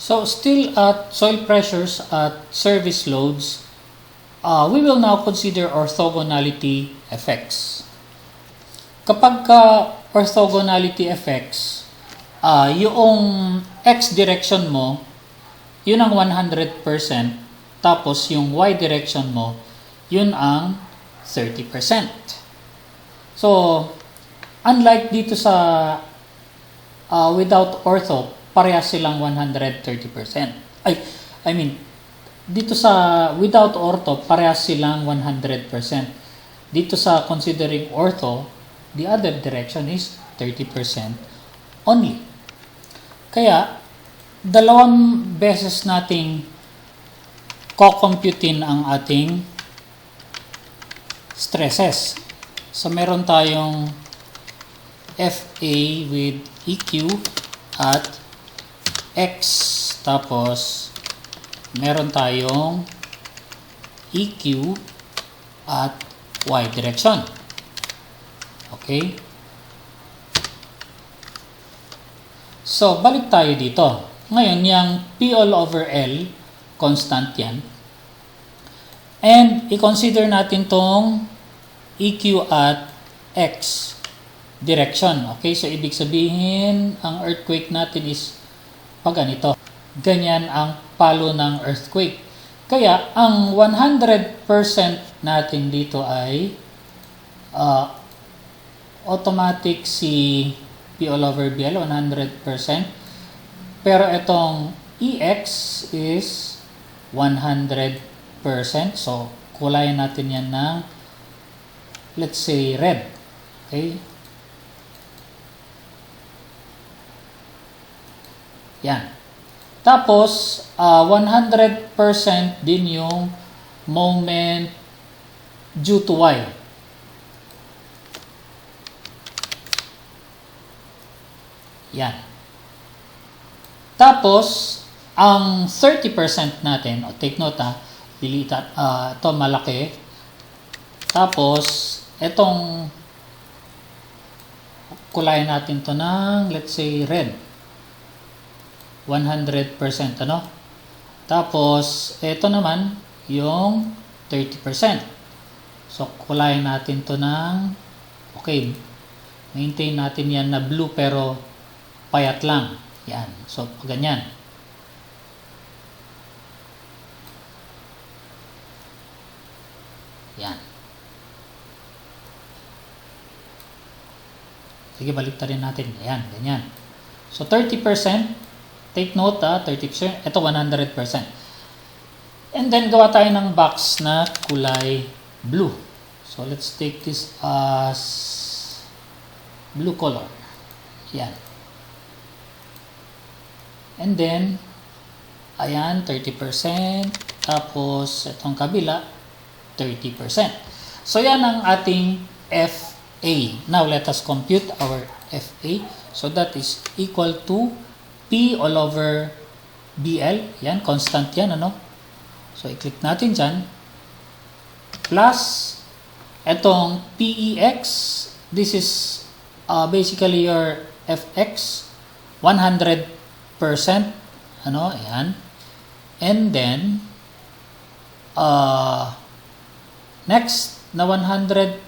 So still at soil pressures at service loads, we will now consider orthogonality effects. Kapag orthogonality effects, yung x direction mo, yun ang 100%, tapos yung y direction mo, yun ang 30%. So, unlike dito sa without ortho, parehas silang 130%. Dito sa without ortho, parehas silang 100%. Dito sa considering ortho, the other direction is 30% only. Kaya, dalawang beses nating ko-computein ang ating stresses. So, meron tayong FA with EQ at X, tapos meron tayong EQ at Y direction. Okay? So, balik tayo dito. Ngayon, yung P all over L, constant yan. And, i-consider natin tong EQ at X direction. Okay, so ibig sabihin, ang earthquake natin is pag ganito. Ganyan ang palo ng earthquake. Kaya, ang 100% natin dito ay automatic si P all over BL, 100%. Pero itong EX is 100%. So, kulayan natin yan ng, let's say, red. Okay? Yan. Tapos, 100% din yung moment due to Y. Yan. Tapos, ang 30% natin, take note ito malaki. Tapos, itong kulayan natin to ng, let's say, red. 100%, ano? Tapos, ito naman, yung 30%. So, kulayan natin to ng, okay, maintain natin yan na blue pero payat lang. Yan. So, ganyan. Yan. Sige, baliktarin natin. Ayan, ganyan. So, 30%. Take note, 30%. Ito, 100%. And then, gawa tayo ng box na kulay blue. So, let's take this as blue color. Yan. And then, ayan, 30%. Tapos, itong kabila, 30%. So, yan ang ating FA. Now, let us compute our FA. So, that is equal to P all over BL. Yan, constant yan, ano? So, i-click natin dyan. Plus, itong PEX. This is basically your FX. 100%. Ano? Ayan. And then, next na 100%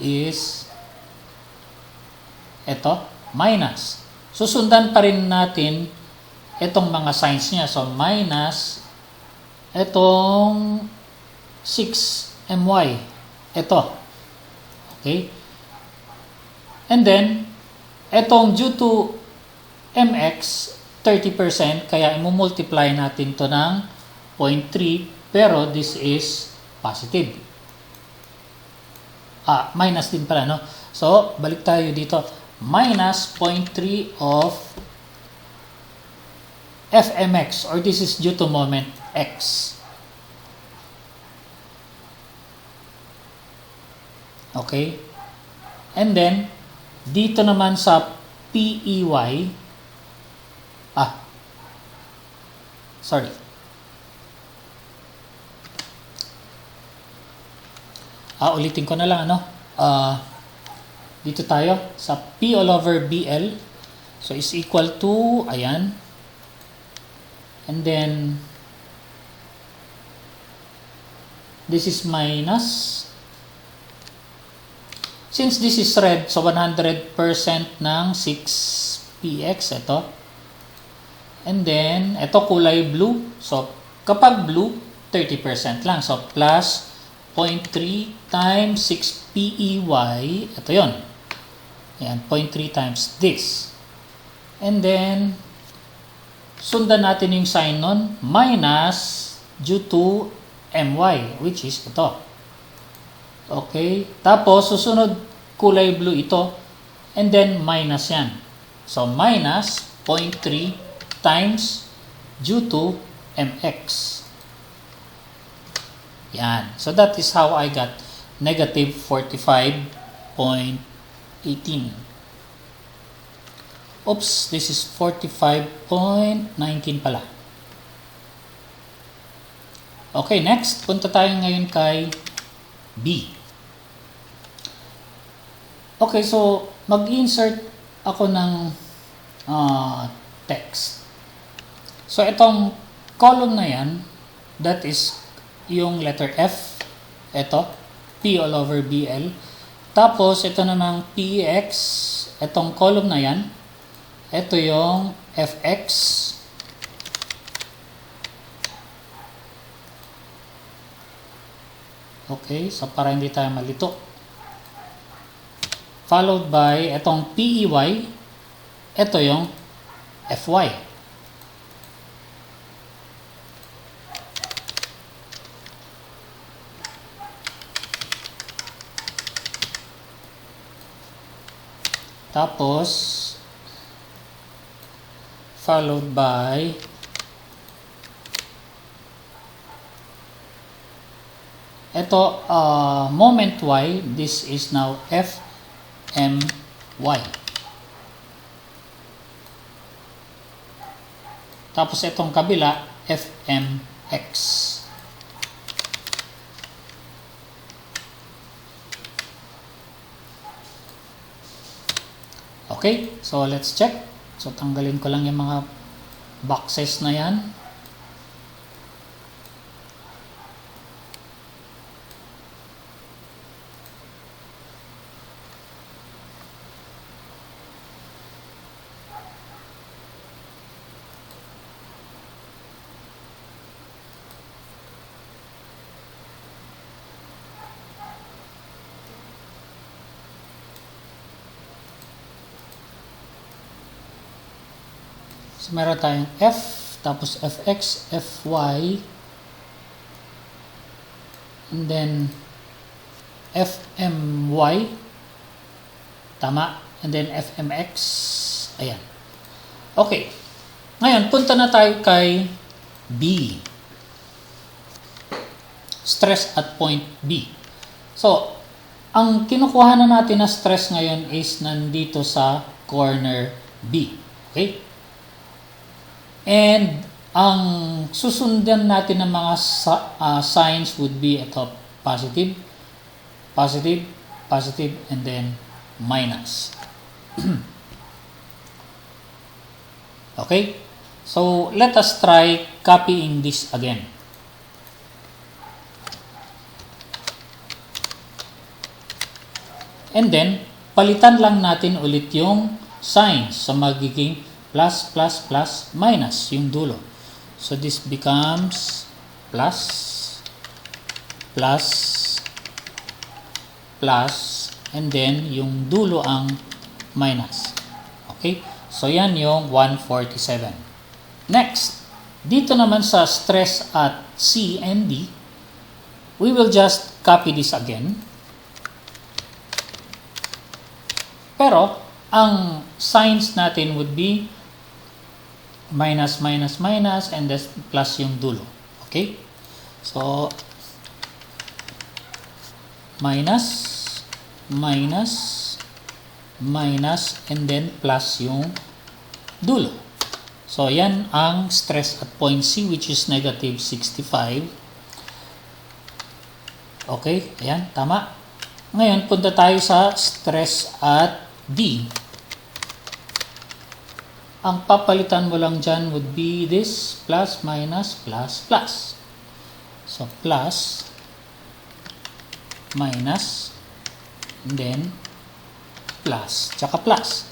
is ito, minus. Susundan pa rin natin itong mga signs niya. So, minus itong 6my. Ito. Okay? And then, itong due to mx, 30%, kaya i-multiply natin to ng 0.3, pero this is positive. Minus din pala, no? So, balik tayo dito. Minus 0.3 of Fmx, or this is due to moment x. Okay? And then, dito naman sa PEY, sorry. Ulitin ko na lang, ano? Dito tayo sa P all over BL. So, is equal to, ayan, And then, this is minus. Since this is red, so 100% ng 6px, ito. And then, ito kulay blue. So, kapag blue, 30% lang. So, plus 0.3 times 6pey, ito yon. Ayan, 0.3 times this. And then, sundan natin yung sign nun, minus due to my, which is ito. Okay? Tapos, susunod kulay blue ito. And then, minus yan. So, minus 0.3 times due to mx. Yan. So, that is how I got negative 45.18. Oops, this is 45.19 pala. Okay, next. Punta tayo ngayon kay B. Okay, so mag-insert ako ng text. So, itong column na yan, that is yung letter F. Ito, P all over BL. Tapos, ito namang PX. Itong column na yan, ito yung FX. Okay, so para hindi tayo malito. Followed by itong PEY. Ito yung FY. Tapos, followed by ito, moment y, this is now FMY. Tapos itong kabila, FMX. Okay, so let's check. So tanggalin ko lang yung mga boxes na yan. So, meron tayong F, tapos Fx, Fy, and then Fmy, tama, and then Fmx, ayan. Okay, ngayon, punta na tayo kay B. Stress at point B. So, ang kinukuha na natin na stress ngayon is nandito sa corner B. Okay? And ang susundan natin ng mga signs would be ito, positive, positive, positive, and then minus. Okay? So, let us try copying this again. And then, palitan lang natin ulit yung signs. So, magiging plus, plus, plus, minus yung dulo. So, this becomes plus, plus, plus, and then yung dulo ang minus. Okay? So, yan yung 147. Next, dito naman sa stress at C and D, we will just copy this again. Pero, ang signs natin would be minus, minus, minus, and then plus yung dulo. Okay? So, minus, minus, minus, and then plus yung dulo. So, yan ang stress at point C, which is negative 65. Okay? Ayan, tama. Ngayon, punta tayo sa stress at D. Ang papalitan mo lang dyan would be this plus, minus, plus, plus. So, plus, minus, and then plus, tsaka plus.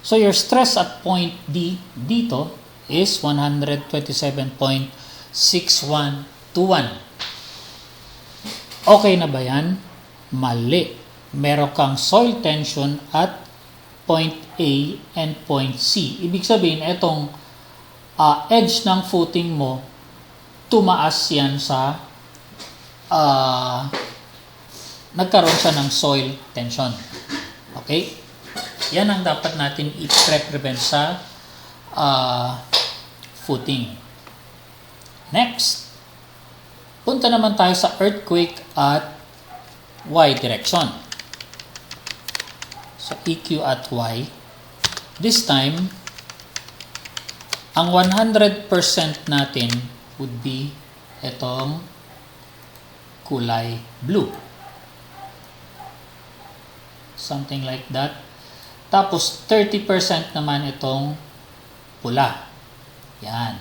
So, your stress at point D dito is 127.6121. Okay na ba yan? Mali. Meron kang soil tension at point A and point C. Ibig sabihin, itong edge ng footing mo, tumaas yan sa nagkaroon siya ng soil tension. Okay? Yan ang dapat natin i-prevent sa footing. Next, punta naman tayo sa earthquake at Y direction. So, EQ at Y. This time, ang 100% natin would be itong kulay blue. Something like that. Tapos, 30% naman itong pula. Yan.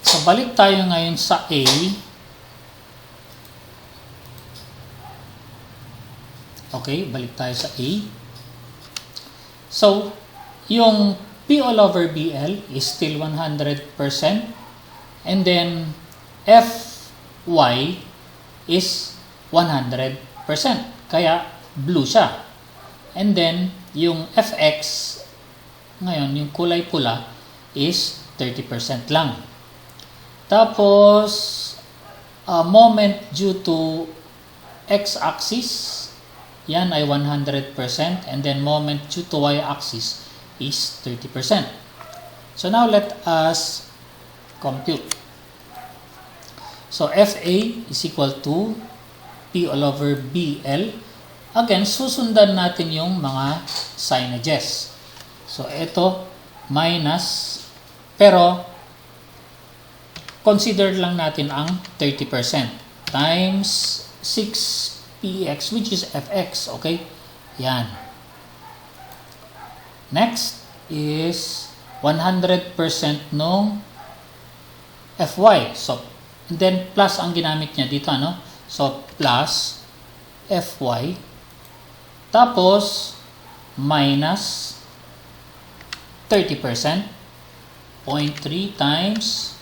So, balik tayo ngayon sa A. Okay, balik tayo sa A. So, yung P all over BL is still 100%. And then, FY is 100%. Kaya, blue siya. And then, yung FX, ngayon, yung kulay pula, is 30% lang. Tapos, moment due to x-axis, yan ay 100%. And then, moment due to y-axis is 30%. So, now let us compute. So, FA is equal to P all over BL. Again, susundan natin yung mga signages. So, ito, minus, pero, consider lang natin ang 30% times 6px, which is fx, okay? Yan. Next is 100% nung fy. So, and then plus ang ginamit niya dito, ano? So, plus fy. Tapos, minus 30%, 0.3 times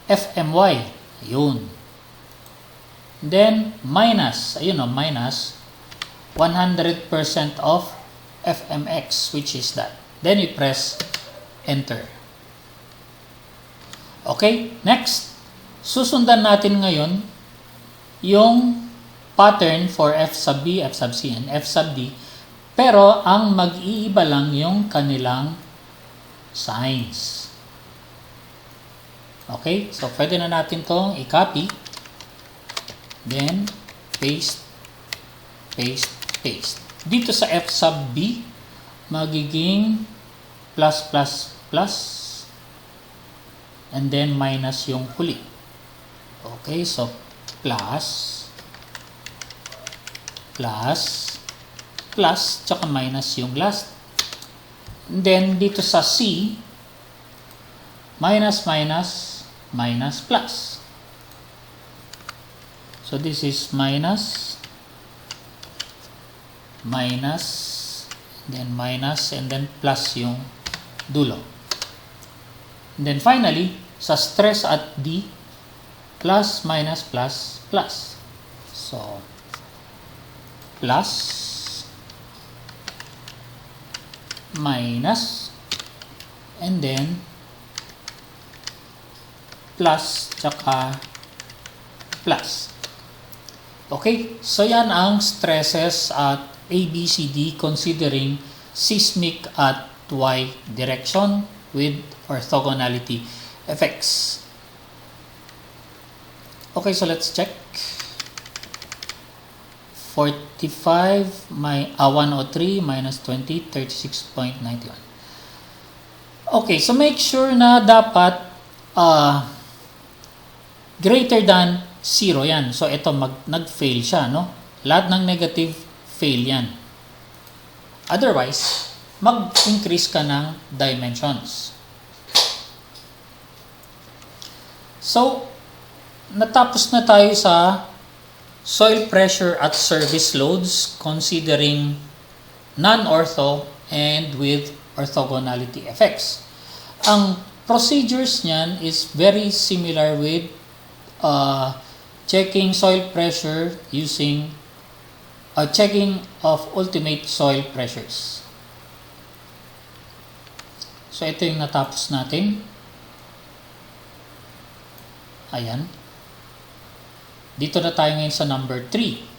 FMY. Ayun. Then, minus, ayun o, minus 100% of FMX, which is that. Then, you press enter. Okay, next. Susundan natin ngayon yung pattern for F sub B, F sub C, and F sub D. Pero, ang mag-iiba lang yung kanilang signs. Okay? So, pwede na natin itong i-copy. Then, paste, paste, paste. Dito sa F sub B, magiging plus, plus, plus. And then, minus yung huli. Okay? So, plus, plus, plus, tsaka minus yung last. And then, dito sa C, minus, minus, minus, plus. So, this is minus, minus, then minus, and then plus yung dulo. And then, finally, sa stress at D, plus, minus, plus, plus. So, plus, minus, and then plus, tsaka plus. Okay? So, yan ang stresses at ABCD considering seismic at Y direction with orthogonality effects. Okay, so let's check. 45, 103 minus 20, 36.91. Okay, so make sure na dapat greater than 0 yan. So, ito, nag-fail siya, no? Lahat ng negative, fail yan. Otherwise, mag-increase ka ng dimensions. So, natapos na tayo sa soil pressure at service loads considering non-ortho and with orthogonality effects. Ang procedures niyan is very similar with checking soil pressure using checking of ultimate soil pressures. So ito yung natapos natin. Ayan. Dito na tayo ngayon sa number 3.